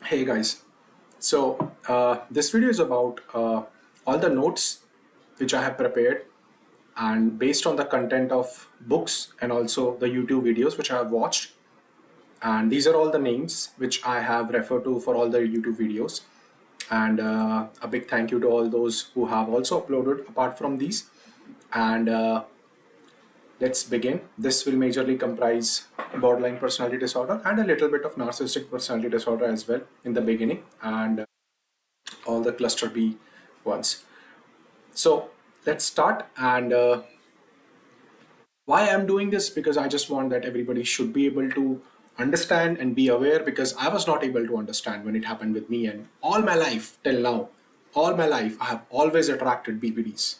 Hey guys, so this video is about all the notes which I have prepared and based on the content of books and also the YouTube videos which I have watched, and these are all the names which I have referred to for all the YouTube videos, and a big thank you to all those who have also uploaded apart from these. And let's begin. This will majorly comprise borderline personality disorder and a little bit of narcissistic personality disorder as well in the beginning, and all the cluster B ones. So let's start. And why I'm doing this, because I just want that everybody should be able to understand and be aware, because I was not able to understand when it happened with me, and all my life till now, all my life I have always attracted BPDs,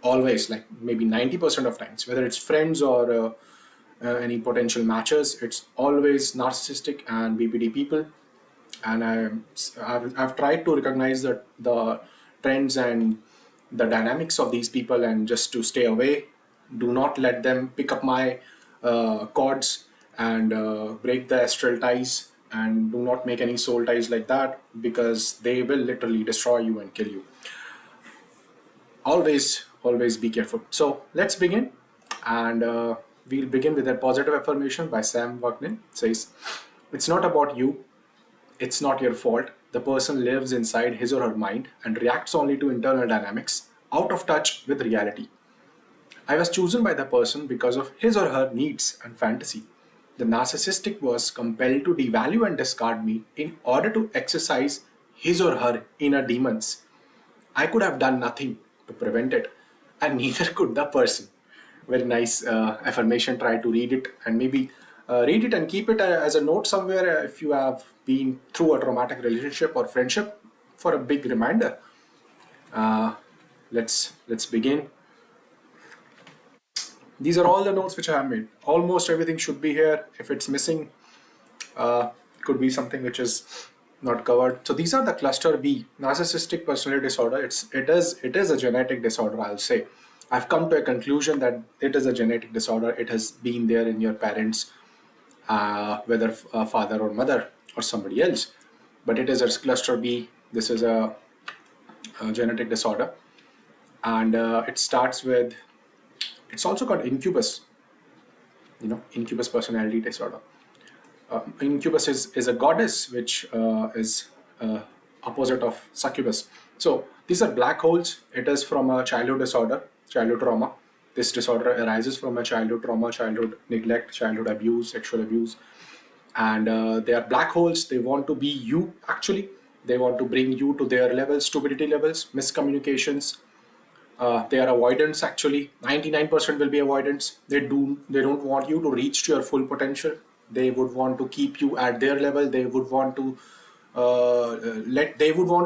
always, like maybe 90% of times, whether it's friends or any potential matches, it's always narcissistic and BPD people. And I've tried to recognize the trends and the dynamics of these people, and just to stay away. Do not let them pick up my cords and break the astral ties, and do not make any soul ties like that, because they will literally destroy you and kill you. Always be careful. So let's begin, and we'll begin with a positive affirmation by Sam Wagner. It says, "It's not about you. It's not your fault. The person lives inside his or her mind and reacts only to internal dynamics, out of touch with reality. I was chosen by the person because of his or her needs and fantasy. The narcissistic was compelled to devalue and discard me in order to exercise his or her inner demons. I could have done nothing to prevent it, and neither could the person." Very nice affirmation. Try to read it, and maybe read it and keep it as a note somewhere if you have been through a traumatic relationship or friendship, for a big reminder. Uh, let's begin. These are all the notes which I have made. Almost everything should be here. If it's missing, could be something which is not covered. So these are the cluster B, narcissistic personality disorder. It is a genetic disorder, I'll say. I've come to a conclusion that it is a genetic disorder. It has been there in your parents, whether father or mother or somebody else. But it is a cluster B. This is a genetic disorder, and it starts with. It's also called incubus. Incubus personality disorder. Incubus is a goddess, which is opposite of succubus. So these are black holes. It is from a childhood disorder, childhood trauma. This disorder arises from a childhood trauma, childhood neglect, childhood abuse, sexual abuse. And they are black holes. They want to be you, actually. They want to bring you to their levels, stupidity levels, miscommunications. They are avoidants, actually. 99% will be avoidants. They don't want you to reach to your full potential. They would want to keep you at their level. They would want to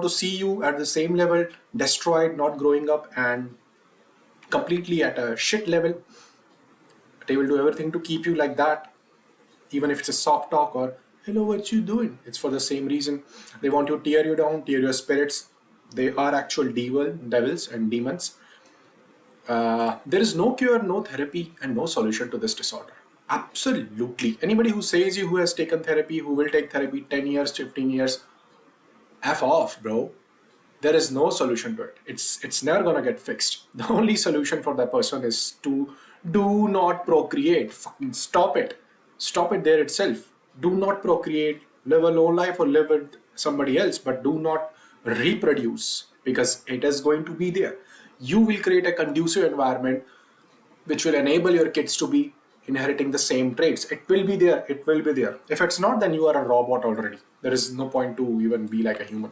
see you at the same level, destroyed, not growing up, and completely at a shit level. They will do everything to keep you like that, even if it's a soft talk or "hello, what you doing?" It's for the same reason. They want to tear you down, tear your spirits. They are actual devils and demons. There is no cure, no therapy, and no solution to this disorder. Absolutely. Anybody who says you who has taken therapy, who will take therapy 10 years, 15 years, F off, bro. There is no solution to it. It's never gonna get fixed. The only solution for that person is to do not procreate. Fucking stop it. Stop it there itself. Do not procreate. Live a low life or live with somebody else, but do not reproduce, because it is going to be there. You will create a conducive environment which will enable your kids to be inheriting the same traits. It will be there. It will be there. If it's not, then you are a robot already. There is no point to even be like a human.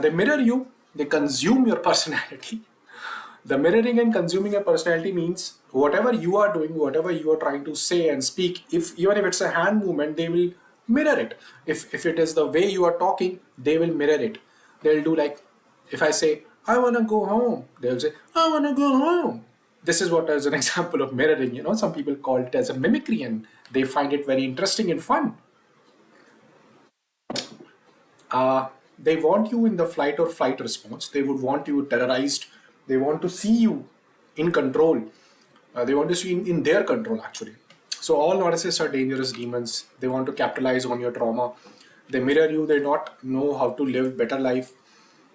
They mirror you. They consume your personality. The mirroring and consuming a personality means whatever you are doing, whatever you are trying to say and speak, even if it's a hand movement, they will mirror it. If it is the way you are talking, they will mirror it. They'll do like, if I say, "I want to go home," they'll say, "I want to go home." This is what is an example of mirroring. Some people call it as a mimicry, and they find it very interesting and fun. They want you in the flight or fight response. They would want you terrorized. They want to see you in control. They want to see you in their control, actually. So all narcissists are dangerous demons. They want to capitalize on your trauma. They mirror you, they not know how to live better life,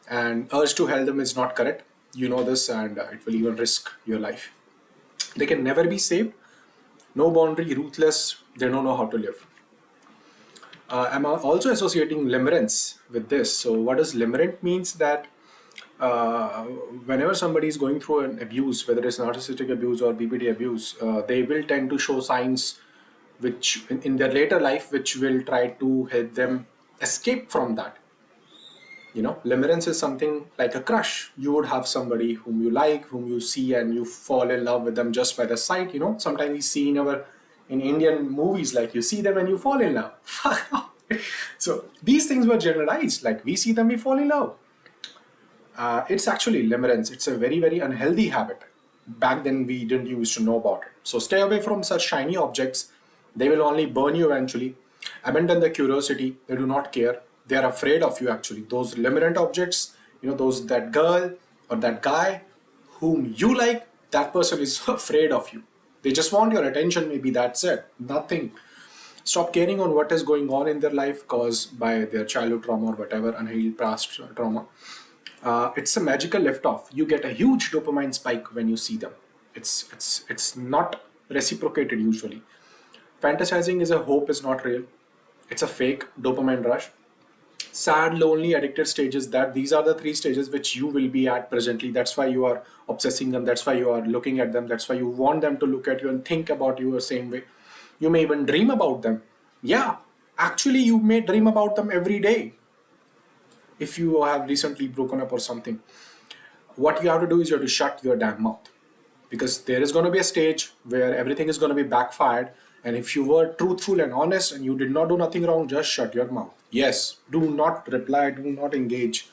and urge to help them is not correct. You know this, and it will even risk your life. They can never be saved. No boundary, ruthless, they don't know how to live. I'm also associating limerence with this. So what does limerent means? That whenever somebody is going through an abuse, whether it's narcissistic abuse or BPD abuse, they will tend to show signs which in their later life, which will try to help them escape from that. You know, limerence is something like a crush. You would have somebody whom you like, whom you see, and you fall in love with them just by the sight. You know, sometimes we see in Indian movies, like you see them and you fall in love. So these things were generalized, like we see them, we fall in love. It's actually limerence. It's a very, very unhealthy habit. Back then, we didn't used to know about it. So stay away from such shiny objects. They will only burn you eventually. Abandon the curiosity. They do not care. They are afraid of you actually. Those limerent objects, you know, that girl or that guy whom you like, that person is afraid of you. They just want your attention, maybe that's it. Nothing. Stop caring on what is going on in their life caused by their childhood trauma or whatever, unhealed past trauma. It's a magical lift-off. You get a huge dopamine spike when you see them. It's not reciprocated usually. Fantasizing is a hope is not real. It's a fake dopamine rush. Sad, lonely, addicted stages. That these are the three stages which you will be at presently. That's why you are obsessing them. That's why you are looking at them. That's why you want them to look at you and think about you the same way. You may even dream about them. Yeah, actually, you may dream about them every day. If you have recently broken up or something, what you have to do is you have to shut your damn mouth, because there is going to be a stage where everything is going to be backfired. And if you were truthful and honest and you did not do nothing wrong, just shut your mouth. Yes, do not reply, do not engage.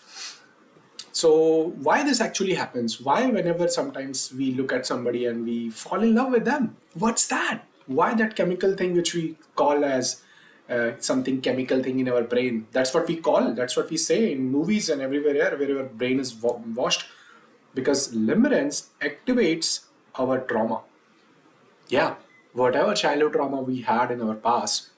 So why this actually happens? Why whenever sometimes we look at somebody and we fall in love with them? What's that? Why that chemical thing which we call as something chemical thing in our brain? That's what we call, that's what we say in movies and everywhere where our brain is washed, because limerence activates our trauma. Yeah, whatever childhood trauma we had in our past,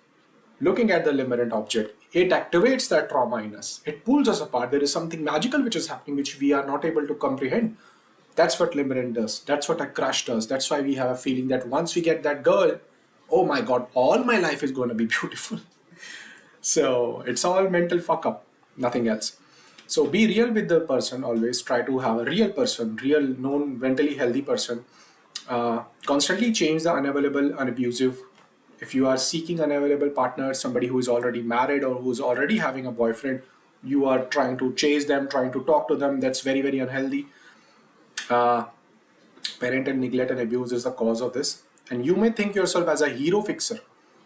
looking at the limerent object, it activates that trauma in us. It pulls us apart. There is something magical which is happening which we are not able to comprehend. That's what limerent does. That's what a crush does. That's why we have a feeling that once we get that girl, oh my God, all my life is going to be beautiful. So it's all mental fuck up, nothing else. So be real with the person always. Try to have a real person, real, known, mentally healthy person. Constantly change the unavailable, unabusive. If you are seeking unavailable partner, somebody who is already married or who's already having a boyfriend, you are trying to chase them, trying to talk to them, that's very, very unhealthy. Parental neglect and abuse is the cause of this. And you may think yourself as a hero fixer,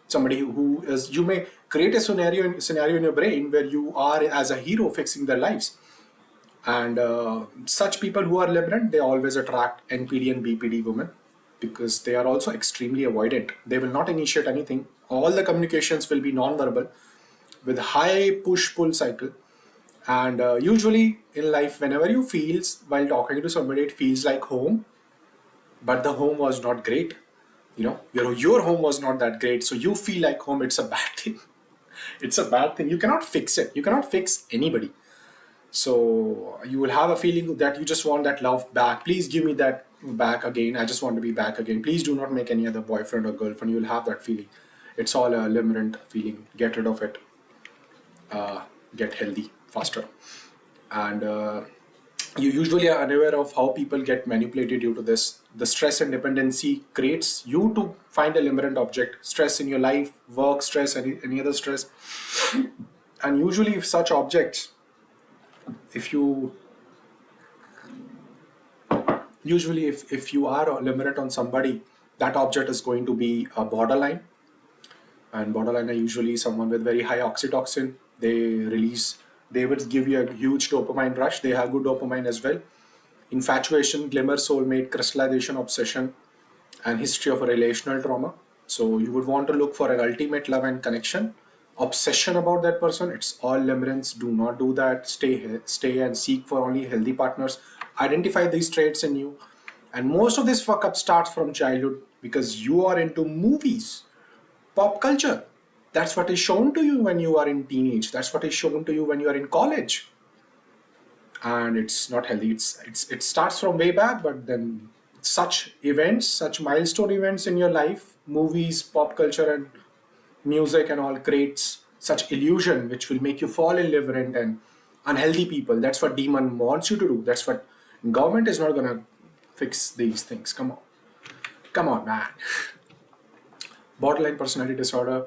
somebody who is, you may create a scenario in your brain where you are as a hero fixing their lives. And such people who are limerent, they always attract NPD and BPD women, because they are also extremely avoidant. They will not initiate anything. All the communications will be non-verbal with high push-pull cycle. And usually in life, whenever you feel while talking to somebody, it feels like home, but the home was not great. You know, your home was not that great, so you feel like home. It's a bad thing. It's a bad thing. You cannot fix it. You cannot fix anybody. So you will have a feeling that you just want that love back. Please give me that back again. I just want to be back again. Please do not make any other boyfriend or girlfriend. You will have that feeling. It's all a limerent feeling. Get rid of it. Get healthy faster. And you usually are unaware of how people get manipulated due to this. The stress and dependency creates you to find a limerent object. Stress in your life, work stress, any other stress. And usually if such objects, if you are limerent on somebody, that object is going to be a borderline. And borderline are usually someone with very high oxytocin. They will give you a huge dopamine rush. They have good dopamine as well. Infatuation, glimmer, soulmate, crystallization, obsession, and history of a relational trauma. So you would want to look for an ultimate love and connection. Obsession about that person, it's all limerence. Do not do that. Stay and seek for only healthy partners. Identify these traits in you. And most of this fuck up starts from childhood, because you are into movies, pop culture. That's what is shown to you when you are in teenage. That's what is shown to you when you are in college. And it's not healthy. It starts from way back, but then such events, such milestone events in your life, movies, pop culture, and music and all creates such illusion which will make you fall in limerent and unhealthy people. That's what demon wants you to do. That's what government is not gonna fix these things. Come on, man. Borderline personality disorder.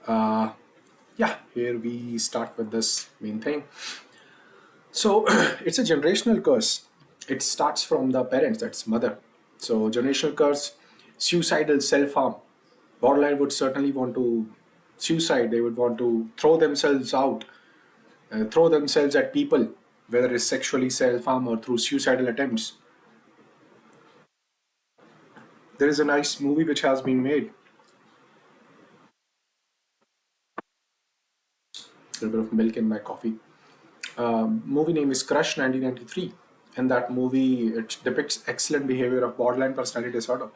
Yeah, here we start with this main thing. So it's a generational curse. It starts from the parents, that's mother. So generational curse, suicidal self-harm. Borderline would certainly want to suicide. They would want to throw themselves out, throw themselves at people, whether it's sexually self-harm or through suicidal attempts. There is a nice movie which has been made. A little bit of milk in my coffee. Movie name is Crush 1993. And that movie, it depicts excellent behavior of borderline personality disorder.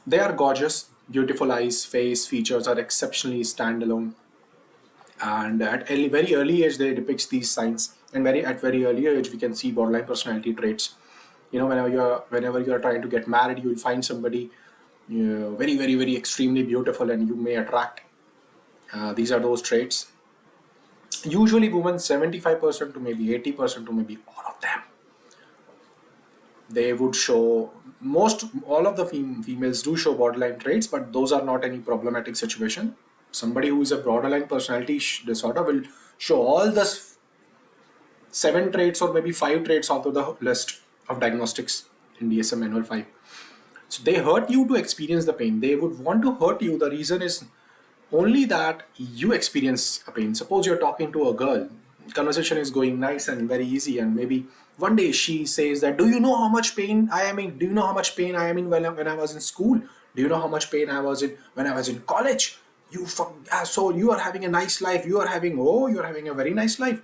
They are gorgeous, beautiful eyes, face, features are exceptionally standalone. And at a very early age, they depicts these signs. And at very early age, we can see borderline personality traits. You know, whenever you're trying to get married, you will find somebody very, very, very extremely beautiful, and you may attract. These are those traits. Usually, women 75% to maybe 80% to maybe all of them, they would show all of the females do show borderline traits, but those are not any problematic situation. Somebody who is a borderline personality disorder will show all the 7 traits or maybe 5 traits out of the list of diagnostics in DSM manual 5. So they hurt you to experience the pain. They would want to hurt you. The reason is only that you experience a pain. Suppose you're talking to a girl, conversation is going nice and very easy, and maybe one day she says that, do you know how much pain I am in? Do you know how much pain I am in when I was in school? Do you know how much pain I was in when I was in college? So you are having a nice life. You're having a very nice life.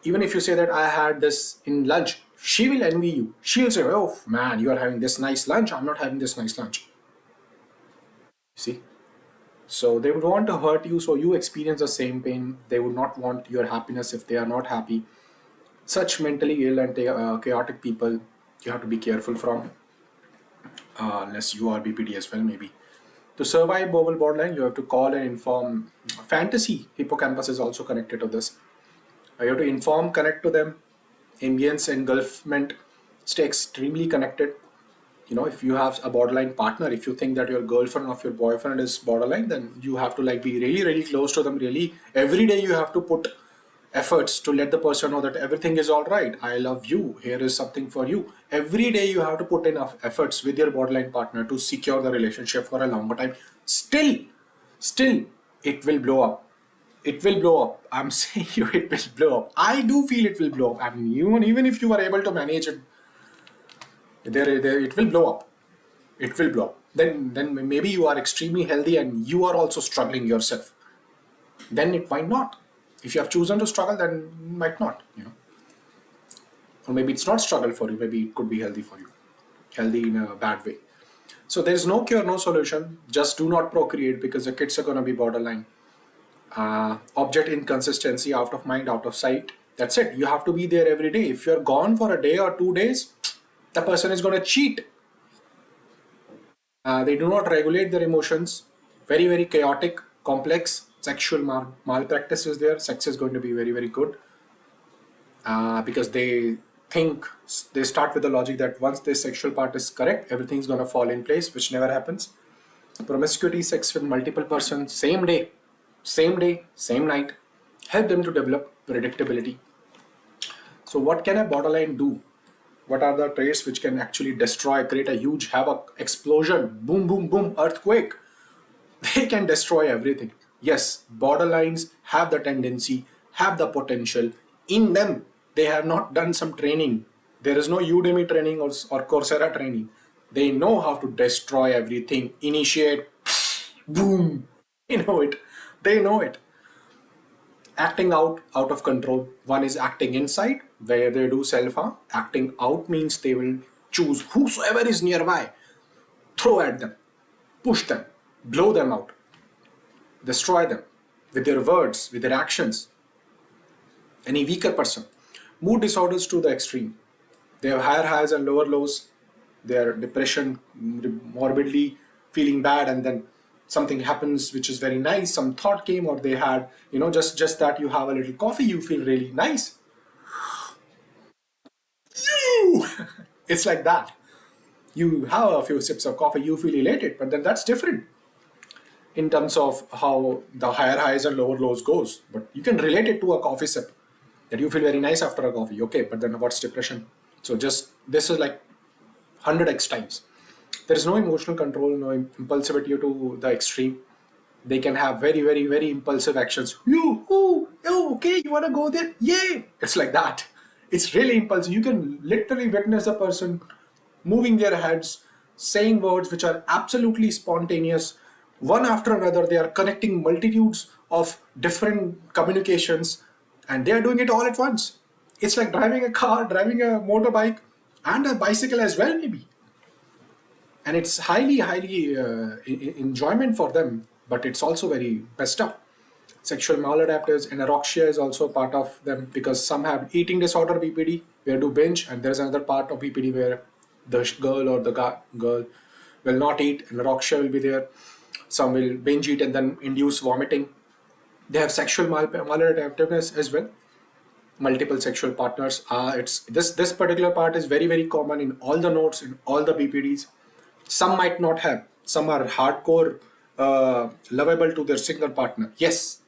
Even if you say that I had this in lunch, she will envy you. She'll say, oh man, you are having this nice lunch. I'm not having this nice lunch. See? So they would want to hurt you so you experience the same pain. They would not want your happiness if they are not happy. Such mentally ill and chaotic people you have to be careful from, unless you are BPD as well maybe. To survive borderline, you have to call and inform. Fantasy hippocampus is also connected to this. You have to inform, connect to them. Ambience, engulfment, stay extremely connected. You know, if you have a borderline partner, if you think that your girlfriend or your boyfriend is borderline, then you have to like be really, really close to them. Really, every day you have to put efforts to let the person know that everything is all right. I love you. Here is something for you. Every day you have to put enough efforts with your borderline partner to secure the relationship for a longer time. Still, it will blow up. It will blow up. I'm saying you, it will blow up. I do feel it will blow up. I mean, even if you are able to manage it, it will blow up. It will blow up. Then maybe you are extremely healthy and you are also struggling yourself. Then it might not. If you have chosen to struggle, then it might not. You know, or maybe it's not struggle for you. Maybe it could be healthy for you, healthy in a bad way. So there is no cure, no solution. Just do not procreate because the kids are going to be borderline. Object inconsistency, out of mind, out of sight. That's it. You have to be there every day. If you're gone for a day or 2 days, the person is going to cheat. They do not regulate their emotions. Very, very chaotic, complex. Sexual malpractice is there. Sex is going to be very, very good. Because they start with the logic that once the sexual part is correct, everything's going to fall in place, which never happens. Promiscuity, sex with multiple persons, same day, same night, help them to develop predictability. So what can a borderline do? What are the traits which can actually destroy, create a huge havoc, explosion, boom, boom, boom, earthquake? They can destroy everything. Yes, borderlines have the tendency, have the potential in them. They have not done some training. There is no Udemy training or Coursera training. They know how to destroy everything, initiate, boom. They know it. They know it. Acting out of control. One is acting inside, where they do self-harm. Acting out means they will choose whosoever is nearby, throw at them, push them, blow them out. destroy them with their words, with their actions. Any weaker person. Mood disorders to the extreme. They have higher highs and lower lows. Their depression, morbidly feeling bad, and then something happens which is very nice. Some thought came, or they had, just that you have a little coffee, you feel really nice. It's like that. You have a few sips of coffee, you feel elated, but then that's different in terms of how the higher highs and lower lows goes. But you can relate it to a coffee sip, that you feel very nice after a coffee. Okay, but then what's depression? So just this is like 100x times. There is no emotional control, no impulsivity to the extreme. They can have very, very, very impulsive actions. Okay, you want to go there? Yay! It's like that. It's really impulsive. You can literally witness a person moving their heads, saying words which are absolutely spontaneous. One after another, they are connecting multitudes of different communications, and they are doing it all at once. It's like driving a car, driving a motorbike, and a bicycle as well, maybe. And it's highly, highly enjoyment for them, but it's also very messed up. Sexual maladaptives, anorexia is also part of them, because some have eating disorder BPD, where do binge, and there's another part of BPD where the girl or the girl will not eat, anorexia will be there. Some will binge eat and then induce vomiting. They have sexual maladaptiveness as well. Multiple sexual partners. It's this particular part is very, very common in all the notes, in all the BPDs. Some might not have. Some are hardcore lovable to their single partner. Yes,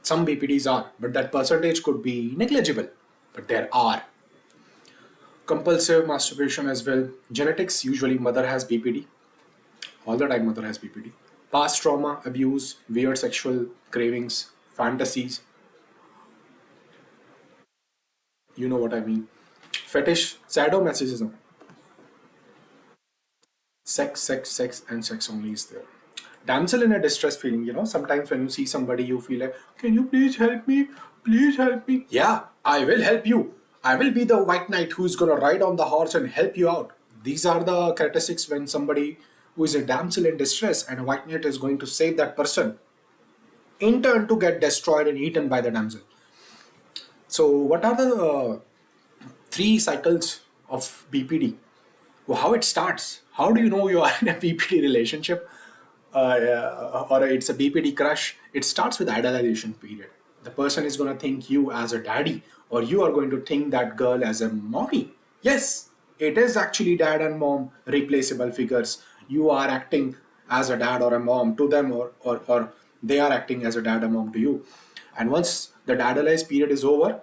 some BPDs are, but that percentage could be negligible. But there are. Compulsive masturbation as well. Genetics, usually mother has BPD. All the time mother has BPD. Past trauma, abuse, weird sexual cravings, fantasies. You know what I mean. Fetish, sadomasochism. Sex, and sex only is there. Damsel in a distress feeling, sometimes when you see somebody, you feel like, can you please help me? Please help me. Yeah, I will help you. I will be the white knight who's going to ride on the horse and help you out. These are the characteristics when somebody who is a damsel in distress and a white knight is going to save that person, in turn to get destroyed and eaten by the damsel. So what are the 3 cycles of BPD? Well, how it starts? How do you know you are in a BPD relationship or it's a BPD crush? It starts with idolization period. The person is going to think you as a daddy, or you are going to think that girl as a mommy. Yes, it is actually dad and mom replaceable figures. You are acting as a dad or a mom to them, or they are acting as a dad or mom to you. And once the dadalized period is over,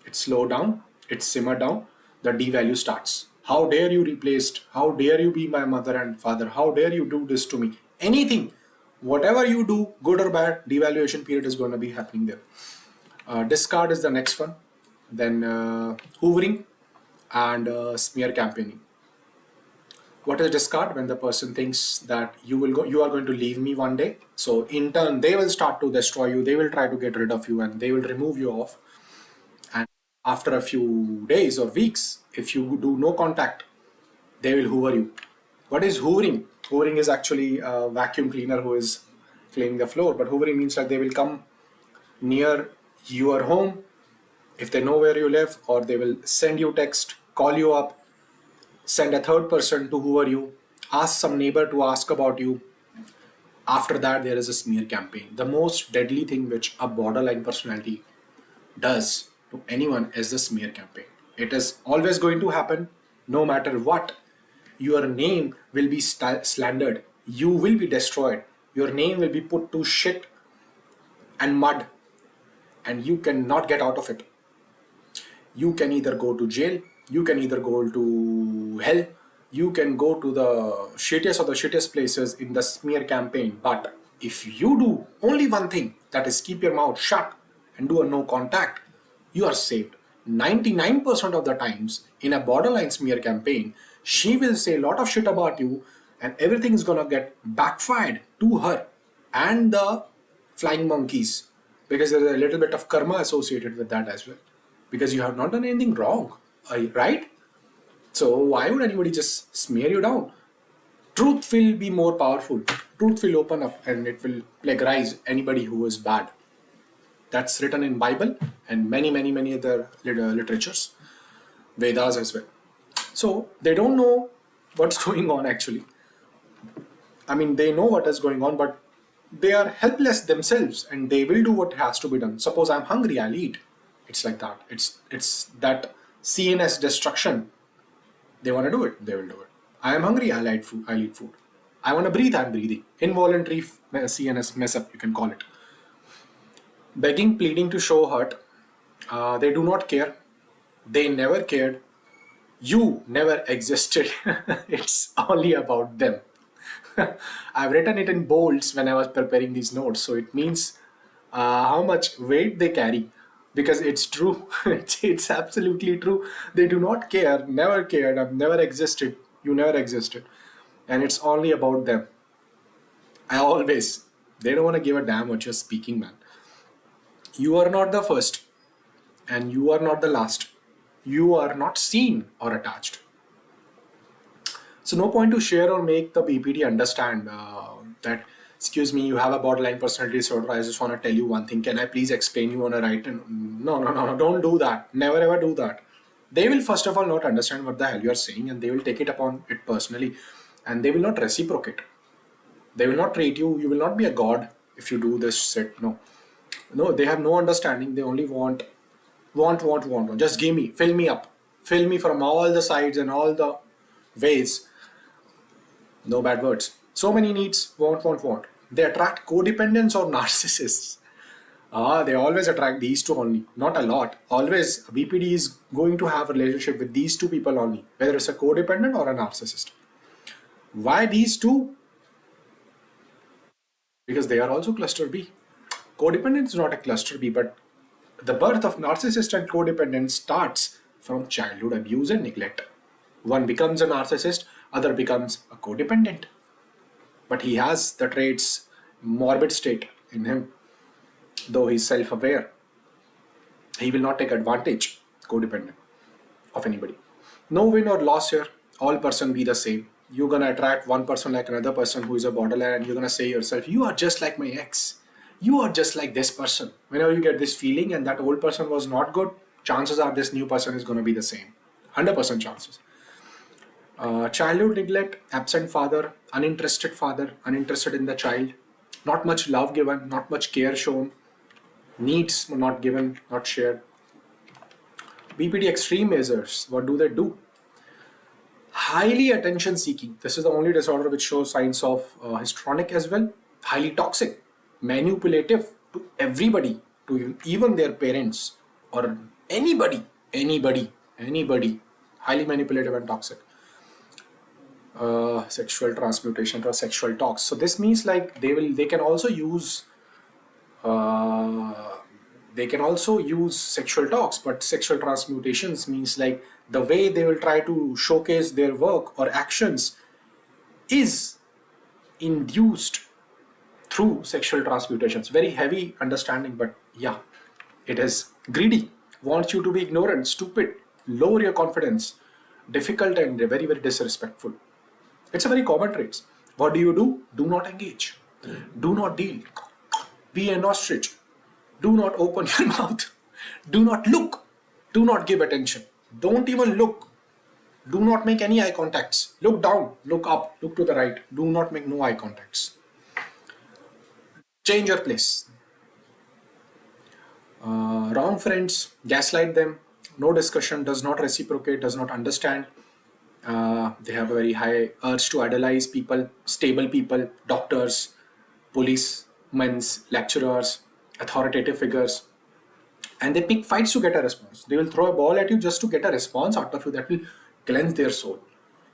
it slow down, it simmer down, the devalue starts. How dare you replaced? How dare you be my mother and father? How dare you do this to me? Anything, whatever you do, good or bad, devaluation period is going to be happening there. Discard is the next one. Then hoovering and smear campaigning. What is discard? When the person thinks that you are going to leave me one day. So in turn, they will start to destroy you. They will try to get rid of you, and they will remove you off. And after a few days or weeks, if you do no contact, they will hoover you. What is hoovering? Hoovering is actually a vacuum cleaner who is cleaning the floor. But hoovering means that they will come near your home if they know where you live, or they will send you text, call you up, send a third person to hoover you, ask some neighbor to ask about you. After that, there is a smear campaign. The most deadly thing which a borderline personality does to anyone is the smear campaign. It is always going to happen, no matter what. Your name will be slandered. You will be destroyed. Your name will be put to shit and mud, and you cannot get out of it. You can either go to jail, you can either go to hell, you can go to the shittiest of the shittiest places in the smear campaign. But if you do only one thing, that is keep your mouth shut and do a no contact, you are saved. 99% of the times in a borderline smear campaign, she will say a lot of shit about you, and everything is gonna get backfired to her and the flying monkeys, because there's a little bit of karma associated with that as well, because you have not done anything wrong, right? So why would anybody just smear you down? Truth will be more powerful. Truth will open up and it will plagiarize anybody who is bad. That's written in Bible and many other literatures, Vedas as well. So they don't know what's going on actually. I mean, they know what is going on, but they are helpless themselves and they will do what has to be done. Suppose I'm hungry, I'll eat. It's like that. It's that CNS destruction. They want to do it, they will do it. I am hungry, I'll eat food. I want to breathe, I'm breathing. Involuntary CNS mess up, you can call it. Begging, pleading to show hurt. They do not care. They never cared. You never existed. It's only about them. I've written it in bolds when I was preparing these notes, so it means how much weight they carry, because it's true. It's absolutely true. They do not care, never cared, I've never existed, you never existed, and it's only about them. They don't want to give a damn what you're speaking, man. You are not the first, and you are not the last. You are not seen or attached. So no point to share or make the BPD understand that, excuse me, you have a borderline personality disorder. I just want to tell you one thing. Can I please explain you on a right? No, don't do that. Never ever do that. They will first of all not understand what the hell you are saying, and they will take it upon it personally, and they will not reciprocate. They will not treat you. You will not be a god if you do this shit. No, they have no understanding. They only want. Just give me, fill me up, fill me from all the sides and all the ways. No bad words. So many needs, want. They attract codependents or narcissists. They always attract these two only, not a lot. Always, BPD is going to have a relationship with these two people only, whether it's a codependent or a narcissist. Why these two? Because they are also cluster B. Codependent is not a cluster B, but the birth of narcissist and codependent starts from childhood abuse and neglect. One becomes a narcissist, other becomes a codependent. But he has the traits, morbid state in him, though he's self-aware. He will not take advantage, codependent, of anybody. No win or loss here, all person be the same. You're gonna attract one person like another person who is a borderline, and you're gonna say yourself, you are just like my ex. You are just like this person. Whenever you get this feeling and that old person was not good, chances are this new person is gonna be the same. 100% chances. Childhood neglect, absent father, uninterested in the child, not much love given, not much care shown, needs not given, not shared. BPD extreme measures, what do they do? Highly attention seeking. This is the only disorder which shows signs of histrionic as well. Highly toxic, manipulative to everybody, to even their parents or anybody. Highly manipulative and toxic. Sexual transmutation or sexual talks. So this means like they can also use sexual talks, but sexual transmutations means like the way they will try to showcase their work or actions is induced through sexual transmutations. Very heavy understanding, but yeah, it is greedy, wants you to be ignorant, stupid, lower your confidence, difficult and very disrespectful. It's a very common trait. What do? Do not engage. Do not deal. Be an ostrich. Do not open your mouth. Do not look. Do not give attention. Don't even look. Do not make any eye contacts. Look down, look up, look to the right. Do not make no eye contacts. Change your place. Wrong friends, gaslight them. No discussion, does not reciprocate, does not understand. They have a very high urge to idolize people, stable people, doctors, policemen, lecturers, authoritative figures, and they pick fights to get a response. They will throw a ball at you just to get a response out of you that will cleanse their soul.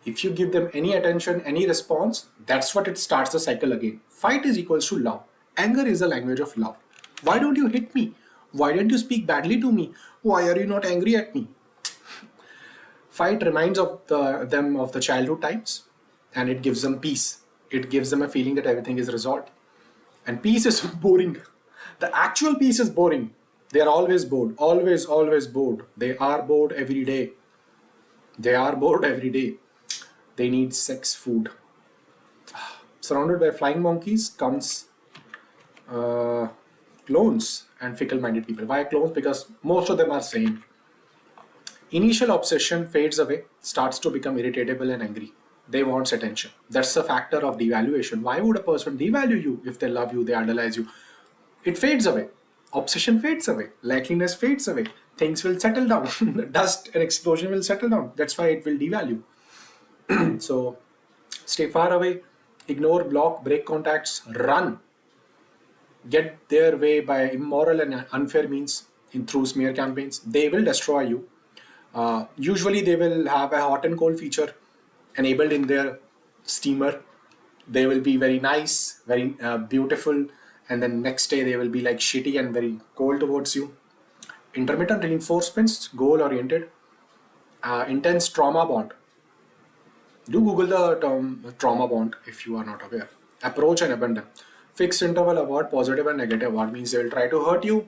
If you give them any attention, any response, that's what it starts the cycle again. Fight is equals to love. Anger is the language of love. Why don't you hit me? Why don't you speak badly to me? Why are you not angry at me? Fight reminds them of the childhood times, and it gives them peace. It gives them a feeling that everything is resolved. And peace is boring. The actual peace is boring. They are always bored. Always bored. They are bored every day. They need sex, food. Surrounded by flying monkeys comes clones and fickle-minded people. Why clones? Because most of them are same. Initial obsession fades away, starts to become irritable and angry. They want attention. That's the factor of devaluation. Why would a person devalue you if they love you, they idolize you? It fades away. Obsession fades away. Likeliness fades away. Things will settle down. The dust and explosion will settle down. That's why it will devalue. So stay far away, ignore, block, break contacts, run. Get their way by immoral and unfair means through smear campaigns. They will destroy you. Usually they will have a hot and cold feature enabled in their steamer. They will be very nice, very beautiful, and then next day they will be like shitty and very cold towards you. Intermittent reinforcements, goal oriented. Intense trauma bond. Do Google the term trauma bond if you are not aware. Approach and abandon. Fixed interval award, positive and negative award means they will try to hurt you.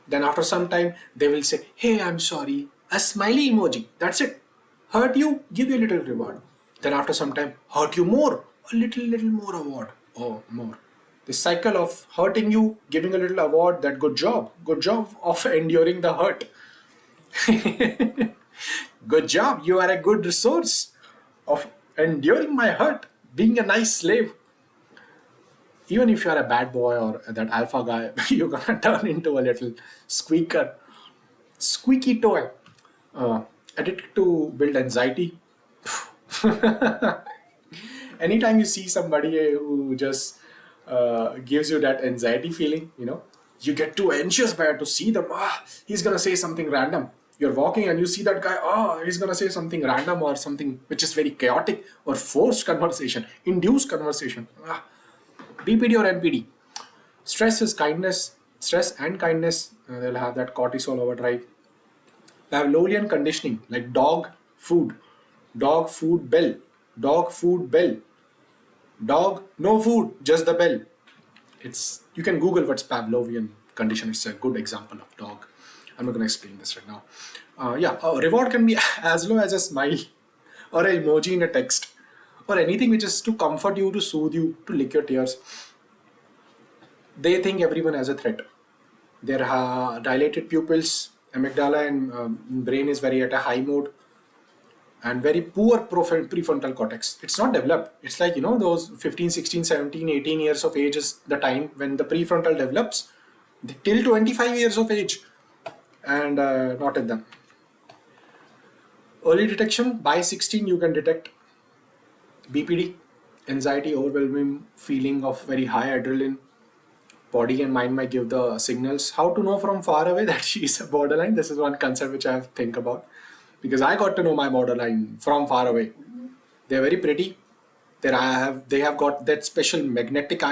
Then after some time, they will say, hey, I'm sorry. A smiley emoji. That's it. Hurt you, give you a little reward. Then after some time, hurt you more. A little more award. Oh, more. The cycle of hurting you, giving a little award, that good job. Good job of enduring the hurt. Good job. You are a good resource of enduring my hurt. Being a nice slave. Even if you are a bad boy or that alpha guy, you're gonna turn into a little squeaky toy. Addicted to build anxiety. Anytime you see somebody who just gives you that anxiety feeling, you get too anxious by to see them. He's gonna say something random. You're walking and you see that guy. He's gonna say something random or something which is very chaotic or forced conversation, induced conversation. BPD or NPD. Stress is kindness. Stress and kindness, they'll have that cortisol overdrive. Pavlovian conditioning, like dog food bell, dog food bell, dog no food, just the bell. You can Google what's Pavlovian condition. It's a good example of dog. I'm not going to explain this right now. A reward can be as low as a smile or an emoji in a text or anything which is to comfort you, to soothe you, to lick your tears. They think everyone has a threat. Their dilated pupils, amygdala and brain is very at a high mode, and very poor prefrontal cortex. It's not developed. It's like, those 15, 16, 17, 18 years of age is the time when the prefrontal develops till 25 years of age, and not in them. Early detection, by 16 you can detect BPD, anxiety, overwhelming feeling of very high adrenaline. Body and mind might give the signals. How to know from far away that she is a borderline? This is one concept which I have to think about, because I got to know my borderline from far away. They're very pretty. They have got that special magnetic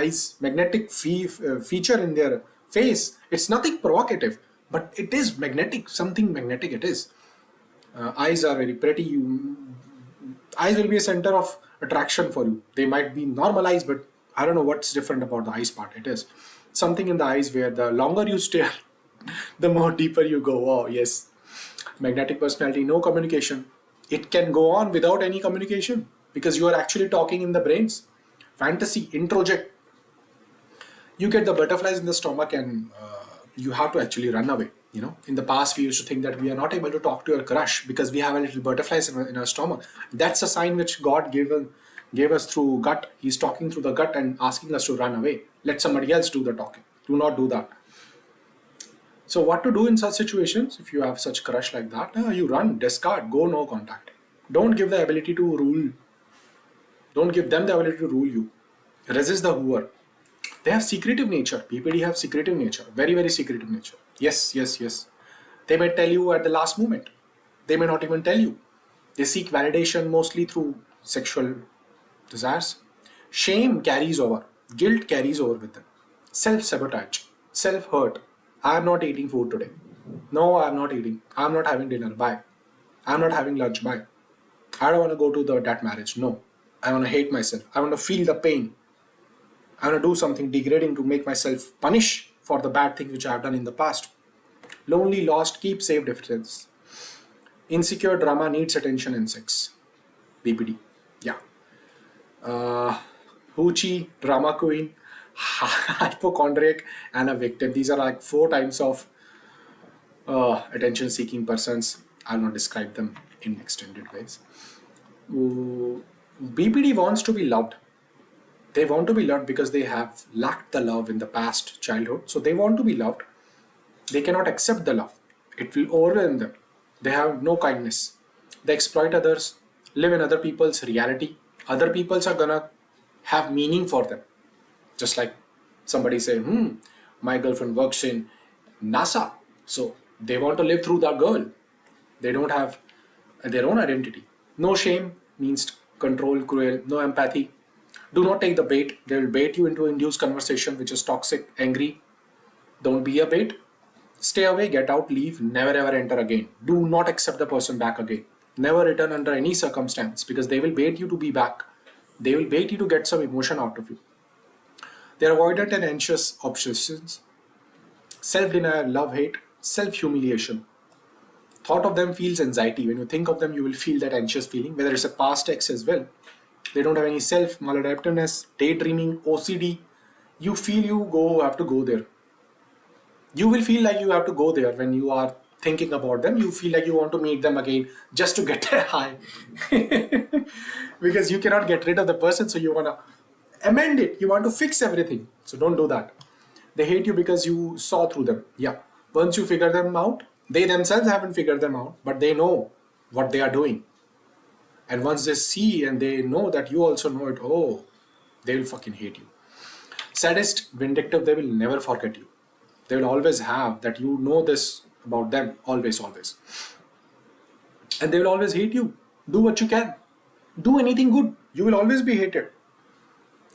feature in their face. It's nothing provocative, but it is magnetic. Something magnetic it is. Eyes are very pretty. Eyes will be a center of attraction for you. They might be normal eyes, but I don't know what's different about the eyes part. It is something in the eyes where the longer you stare, the more deeper you go. Oh yes. Magnetic personality, no communication. It can go on without any communication because you are actually talking in the brains. Fantasy, introject. You get the butterflies in the stomach and you have to actually run away. In the past we used to think that we are not able to talk to our crush because we have a little butterflies in our stomach. That's a sign which God gave us through gut. He's talking through the gut and asking us to run away. Let somebody else do the talking. Do not do that. So what to do in such situations? If you have such crush like that, you run, discard, go no contact. Don't give the ability to rule. Don't give them the ability to rule you. Resist the hooer. They have secretive nature. BPD have secretive nature. Very, very secretive nature. Yes. They may tell you at the last moment. They may not even tell you. They seek validation mostly through sexual desires. Shame carries over. Guilt carries over with them. Self-sabotage. Self-hurt. I am not eating food today. No, I am not eating. I am not having dinner. Bye. I am not having lunch. Bye. I don't want to go to that marriage. No. I want to hate myself. I want to feel the pain. I want to do something degrading to make myself punish for the bad things which I have done in the past. Lonely, lost, keep safe distance. Insecure drama needs attention in sex. BPD. Yeah. Hoochie, drama queen, hypochondriac, and a victim. These are like 4 types of attention-seeking persons. I'll not describe them in extended ways. BPD wants to be loved. They want to be loved because they have lacked the love in the past childhood. So they want to be loved. They cannot accept the love. It will overwhelm them. They have no kindness. They exploit others, live in other people's reality. Other people's are gonna have meaning for them. Just like somebody say, my girlfriend works in NASA. So they want to live through that girl. They don't have their own identity. No shame means control, cruel, no empathy. Do not take the bait. They will bait you into induced conversation, which is toxic, angry. Don't be a bait. Stay away, get out, leave, never ever enter again. Do not accept the person back again. Never return under any circumstance because they will bait you to be back. They will bait you to get some emotion out of you. They are avoidant and anxious obsessions, self-denial, love-hate, self-humiliation. Thought of them feels anxiety. When you think of them, you will feel that anxious feeling, whether it's a past ex as well. They don't have any self, maladaptiveness, daydreaming, OCD. You feel you have to go there. You will feel like you have to go there when you are thinking about them. You feel like you want to meet them again just to get a high. Because you cannot get rid of the person, so you want to amend it. You want to fix everything. So don't do that. They hate you because you saw through them. Yeah. Once you figure them out, they themselves haven't figured them out, but they know what they are doing. And once they see and they know that you also know it, oh, they will fucking hate you. Sadist, vindictive, they will never forget you. They will always have that you know this about them, always, always. And they will always hate you. Do what you can. Do anything good. You will always be hated.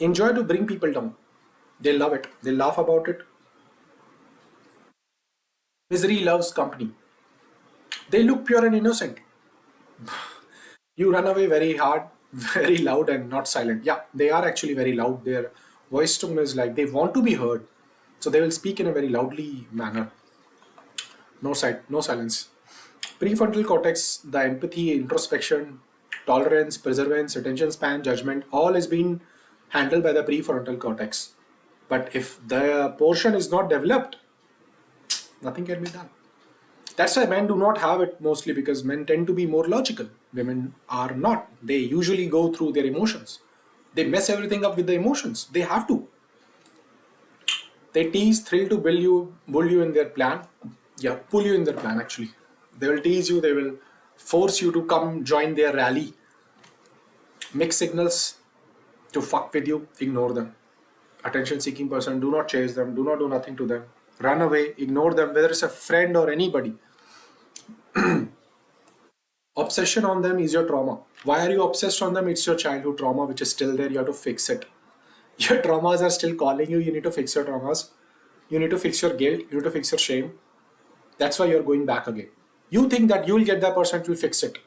Enjoy to bring people down. They love it. They laugh about it. Misery loves company. They look pure and innocent. You run away very hard, very loud and not silent. Yeah, they are actually very loud. Their voice tone is like they want to be heard. So they will speak in a very loudly manner. No silence. Prefrontal cortex, the empathy, introspection, tolerance, perseverance, attention span, judgment, all is being handled by the prefrontal cortex. But if the portion is not developed, nothing can be done. That's why men do not have it mostly, because men tend to be more logical. Women are not. They usually go through their emotions. They mess everything up with the emotions. They have to. They tease, thrill to bull you in their plan. Yeah, pull you in their plan actually. They will tease you, they will force you to come join their rally. Mixed signals to fuck with you, ignore them. Attention seeking person, do not chase them, do not do nothing to them. Run away, ignore them, whether it's a friend or anybody. Obsession on them is your trauma. Why are you obsessed on them? It's your childhood trauma which is still there. You have to fix it. Your traumas are still calling you. You need to fix your traumas. You need to fix your guilt. You need to fix your shame. That's why you're going back again. You think that you'll get that person to fix it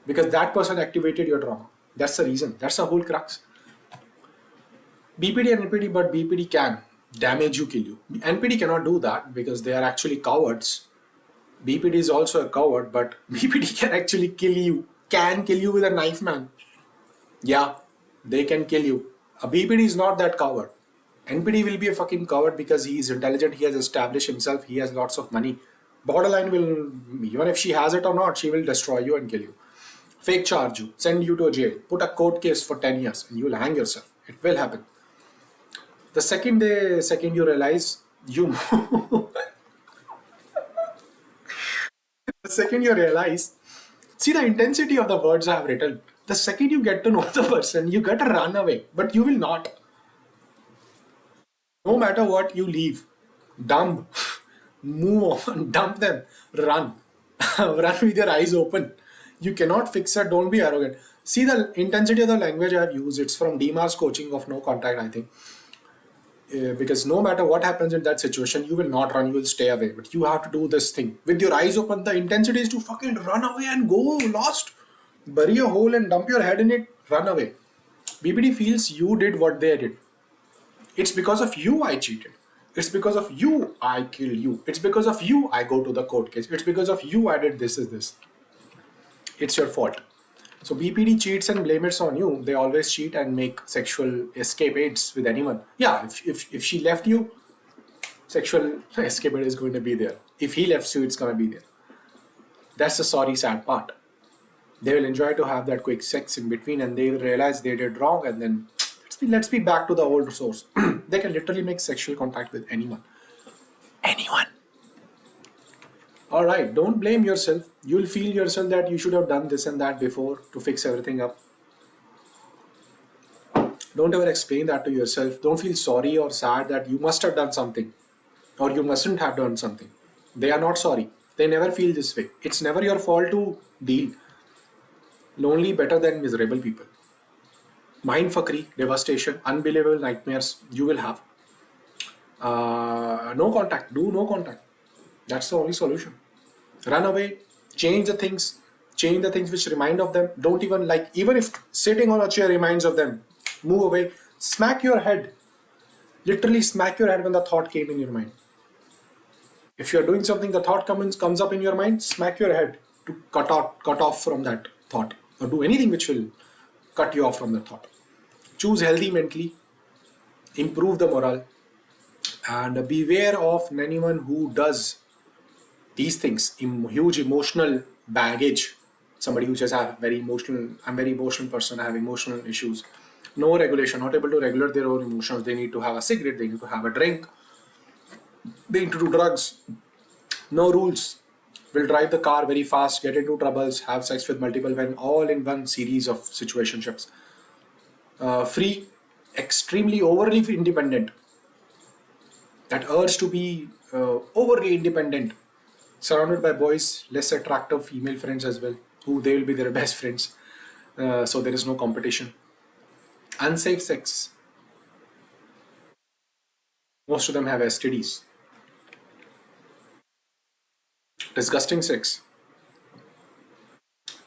because that person activated your trauma. That's the reason. That's the whole crux. BPD and NPD, but BPD can damage you, kill you. NPD cannot do that because they are actually cowards. BPD is also a coward, but BPD can actually kill you. Can kill you with a knife, man. Yeah, they can kill you. A BPD is not that coward. NPD will be a fucking coward because he is intelligent, he has established himself, he has lots of money. Borderline will, even if she has it or not, she will destroy you and kill you. Fake charge you, send you to a jail, put a court case for 10 years and you will hang yourself. It will happen. The second you realize you the second you realize, see the intensity of the words I have written. The second you get to know the person, you get to run away, but you will not. No matter what, you leave. Dump. Move on. Dump them. Run. Run with your eyes open. You cannot fix it. Don't be arrogant. See the intensity of the language I have used. It's from DeMarsCoaching of No Contact, I think. Because no matter what happens in that situation, you will not run, you will stay away. But you have to do this thing. With your eyes open, the intensity is to fucking run away and go lost. Bury a hole and dump your head in it. Run away. BPD feels you did what they did. It's because of you I cheated. It's because of you I kill you. It's because of you I go to the court case. It's because of you I did this is this. It's your fault. So BPD cheats and blame it on you. They always cheat and make sexual escapades with anyone. Yeah, if she left you, sexual escapade is going to be there. If he left you, it's going to be there. That's the sorry, sad part. They will enjoy to have that quick sex in between, and they will realize they did wrong, and then let's be back to the old source. They can literally make sexual contact with anyone. Anyone. Alright, don't blame yourself. You'll feel yourself that you should have done this and that before to fix everything up. Don't ever explain that to yourself. Don't feel sorry or sad that you must have done something or you mustn't have done something. They are not sorry. They never feel this way. It's never your fault to deal. Lonely better than miserable people. Mindfuckery, devastation, unbelievable nightmares you will have. No contact. Do no contact. That's the only solution. Run away. Change the things. Change the things which remind of them. Don't even even if sitting on a chair reminds of them, move away. Smack your head. Literally smack your head when the thought came in your mind. If you're doing something, the thought comes up in your mind, smack your head to cut off from that thought, or do anything which will cut you off from the thought. Choose healthy mentally, improve the morale, and beware of anyone who does these things. Huge emotional baggage. Somebody who says, I'm a very emotional person, I have emotional issues. No regulation, not able to regulate their own emotions. They need to have a cigarette, they need to have a drink, they need to do drugs. No rules. Will drive the car very fast, get into troubles, have sex with multiple men, all in one series of situationships. Free, extremely overly independent. That urge to be overly independent. Surrounded by boys, less attractive female friends as well, who they will be their best friends. So there is no competition. Unsafe sex. Most of them have STDs. Disgusting sex.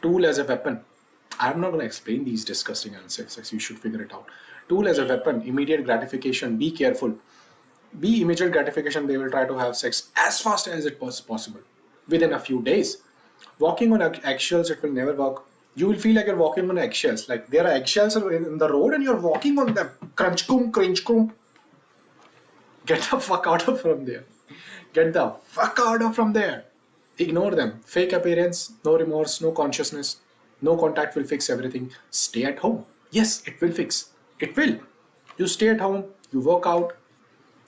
Tool as a weapon. I'm not going to explain these disgusting unsafe sex. You should figure it out. Tool as a weapon. Immediate gratification. Be careful. Be immediate gratification. They will try to have sex as fast as it was possible. Within a few days. Walking on eggshells, it will never work. You will feel like you're walking on eggshells. Like there are eggshells in the road and you're walking on them. Crunch, coom, cringe, coom. Get the fuck out of from there. Get the fuck out of from there. Ignore them. Fake appearance, no remorse, no consciousness, no contact will fix everything. Stay at home. Yes, it will fix. It will. You stay at home, you work out,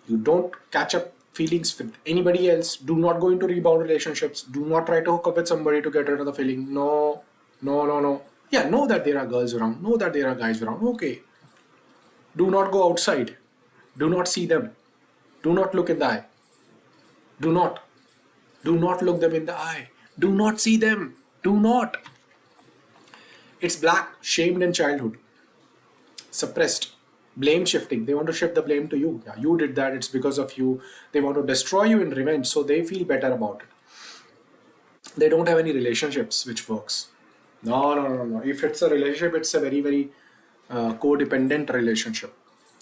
you don't catch up feelings with anybody else. Do not go into rebound relationships. Do not try to hook up with somebody to get rid of the feeling. No. Yeah, know that there are girls around. Know that there are guys around. Okay. Do not go outside. Do not see them. Do not look in the eye. Do not look them in the eye. Do not see them. Do not. It's black, shamed in childhood. Suppressed. Blame shifting. They want to shift the blame to you. Yeah, you did that. It's because of you. They want to destroy you in revenge, so they feel better about it. They don't have any relationships which works. No. If it's a relationship, it's a very, very codependent relationship.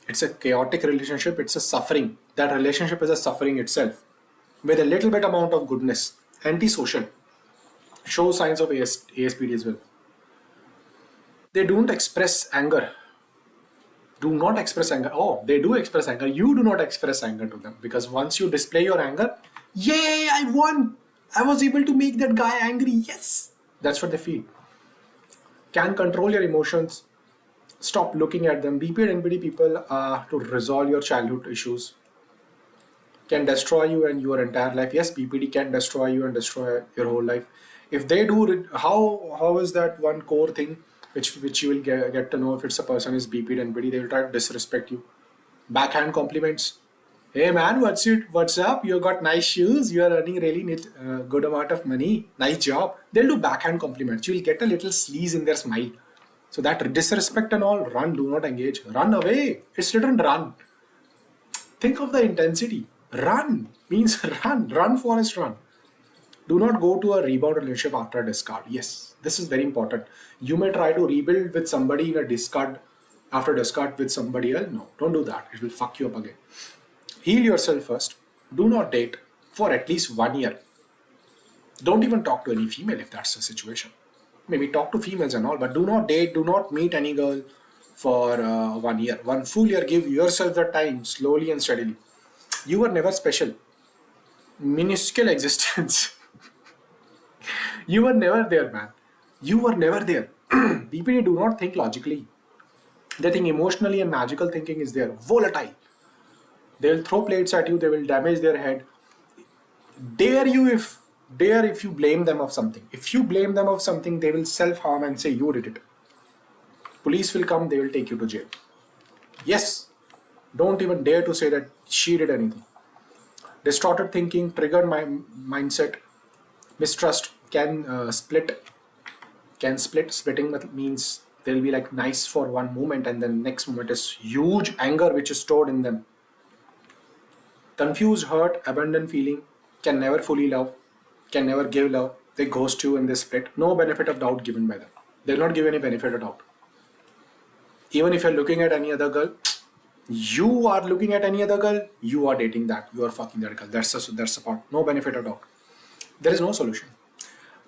It's a chaotic relationship. It's a suffering. That relationship is a suffering itself. With a little bit amount of goodness. Antisocial. Show signs of ASPD as well. They don't express anger. Do not express anger. Oh, they do express anger. You do not express anger to them. Because once you display your anger, yay, I won. I was able to make that guy angry. Yes. That's what they feel. Can control your emotions. Stop looking at them. BPD and NPD people to resolve your childhood issues. Can destroy you and your entire life. Yes, BPD can destroy you and destroy your whole life. If they do, how is that one core thing which you will get to know if it's a person is BPD and NPD? They will try to disrespect you. Backhand compliments. Hey man, what's up? You got nice shoes. You are earning really good amount of money. Nice job. They'll do backhand compliments. You will get a little sleaze in their smile. So that disrespect and all, run, do not engage. Run away. It's written run. Think of the intensity. Run means run Forrest, run. Do not go to a rebound relationship after a discard. Yes, this is very important. You may try to rebuild with somebody in a discard, after discard with somebody else. No, don't do that. It will fuck you up again. Heal yourself first. Do not date for at least 1 year. Don't even talk to any female if that's the situation. maybe talk to females and all, but do not date, do not meet any girl for 1 year. 1 full year, give yourself the time, slowly and steadily. You were never special. Minuscule existence. You were never there, man. You were never there. BPD do not think logically. They think emotionally, and magical thinking is there. Volatile. They will throw plates at you, they will damage their head. Dare if you blame them of something. If you blame them of something, they will self-harm and say you did it. Police will come, they will take you to jail. Yes. Don't even dare to say that she did anything. Distorted thinking, triggered mindset, mistrust can split. Splitting means they'll be like nice for one moment and then next moment is huge anger which is stored in them. Confused, hurt, abandoned feeling, can never fully love, can never give love. They ghost you and they split. No benefit of doubt given by them. They'll not give any benefit of doubt. Even if you're looking at any other girl, you are looking at any other girl, you are dating that, you are fucking that girl. That's the part. No benefit of doubt. There is no solution.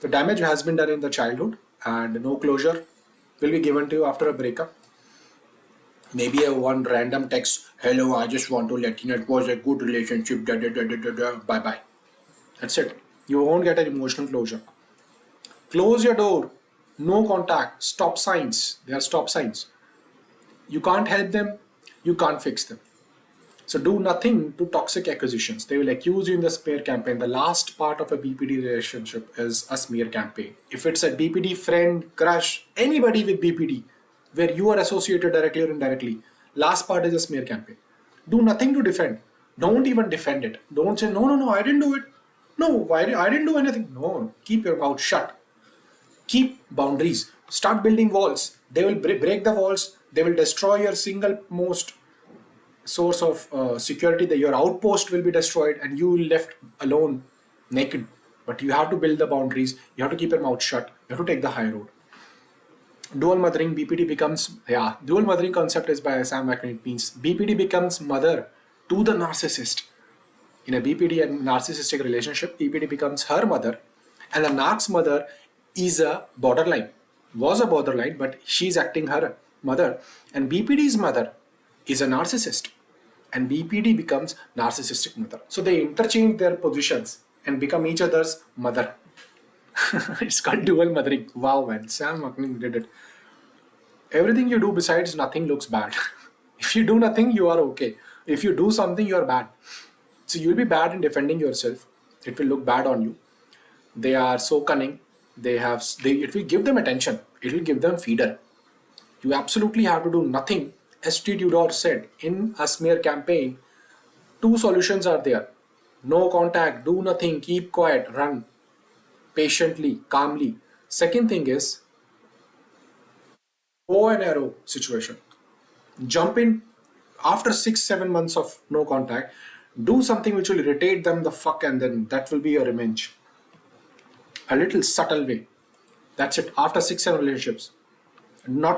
The damage has been done in the childhood and no closure will be given to you after a breakup. Maybe a one random text, hello, I just want to let you know it was a good relationship, bye bye. That's it. You won't get an emotional closure. Close your door. No contact. Stop signs. They are stop signs. You can't help them. You can't fix them. So do nothing to toxic accusations. They will accuse you in the smear campaign. The last part of a BPD relationship is a smear campaign. If it's a BPD friend, crush, anybody with BPD, where you are associated directly or indirectly, last part is a smear campaign. Do nothing to defend. Don't even defend it. Don't say, no, I didn't do it. No, I didn't do anything. No, keep your mouth shut. Keep boundaries. Start building walls. They will break the walls. They will destroy your single most source of security. That your outpost will be destroyed and you will left alone, naked. But you have to build the boundaries. You have to keep your mouth shut. You have to take the high road. Dual mothering, BPD becomes, dual mothering concept is by Sam McNeil. It means BPD becomes mother to the narcissist. In a BPD and narcissistic relationship, BPD becomes her mother and the narc's mother is a borderline. Was a borderline, but she's acting her mother. And BPD's mother is a narcissist and BPD becomes narcissistic mother. So they interchange their positions and become each other's mother. It's called dual mothering. Wow, man. Sam McNeil did it. Everything you do besides nothing looks bad. If you do nothing, you are okay. If you do something, you are bad. So you'll be bad in defending yourself. It will look bad on you. They are so cunning. It will give them attention. It will give them feeder. You absolutely have to do nothing. St. Tudor said in a smear campaign, 2 solutions are there. No contact, do nothing, keep quiet, run patiently, calmly. Second thing is bow and arrow situation. Jump in after 6-7 months of no contact. Do something which will irritate them the fuck and then that will be your revenge. A little subtle way. That's it. After 6-7 relationships.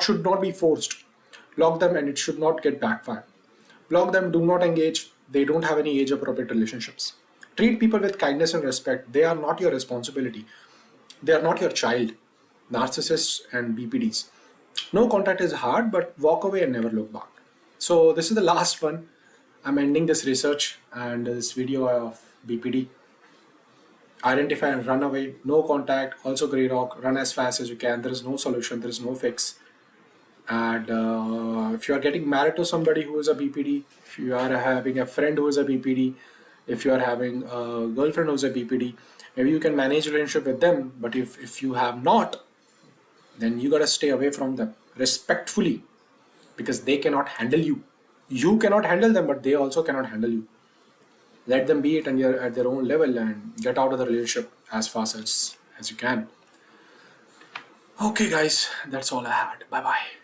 Should not be forced. Block them and it should not get backfire. Block them, do not engage. They don't have any age appropriate relationships. Treat people with kindness and respect. They are not your responsibility. They are not your child. Narcissists and BPDs. No contact is hard, but walk away and never look back. So this is the last one. I'm ending this research and this video of BPD. Identify and run away. No contact. Also grey rock. Run as fast as you can. There is no solution. There is no fix. And if you are getting married to somebody who is a BPD, if you are having a friend who is a BPD, if you are having a girlfriend who is a BPD, maybe you can manage a relationship with them. But if you have not, then you gotta stay away from them respectfully because they cannot handle you. You cannot handle them, but they also cannot handle you. Let them be it and you're at their own level and get out of the relationship as fast as you can. Okay guys, that's all I had. Bye bye.